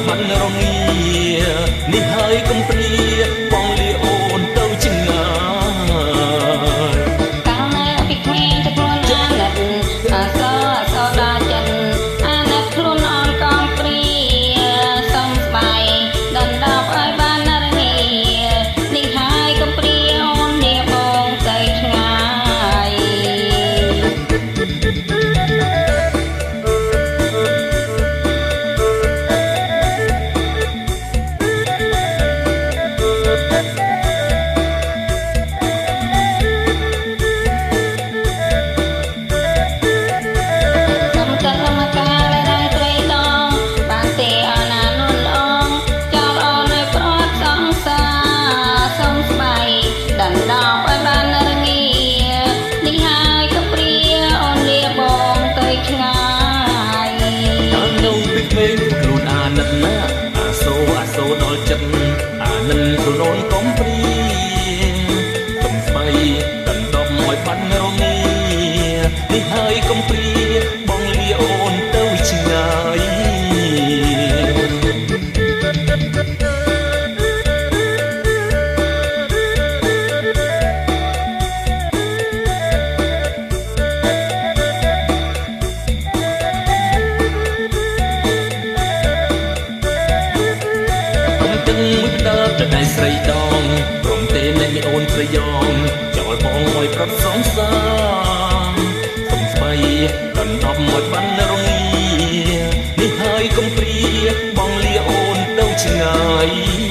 បាត់រងានេះហើយកុំព្រាបងលាអូនទៅឆ្ងាយកាលណាពីក្មេងទៅខ្លួនអាណិតអសដល់ចិត្តអាណិតខ្លួនអនកងព្រាសុំស្បែកដណ្ដប់ឲ្យបានរងានេះហើយកុំព្រាអូនលាបងទៅឆ្ងាយខ្លួនអាណិតណាអាសូដល់ចិត្តអានឹងខ្លួនអូនកុំព្រាទំស្បៃដណ្ដប់ឲ្យបាត់រងានេះហើយកុំព្រាបងលាអូនទៅឆ្ងាយមួយដើបដៃស្រីដងព្រមទេអ្នកអូនប្រយងចោលបងឲ្យប្រត់សងសាសុំស្បៃដណ្ដប់មកបានរងានេះហើយកុំព្រាបងលាអូនទៅឆ្ងាយ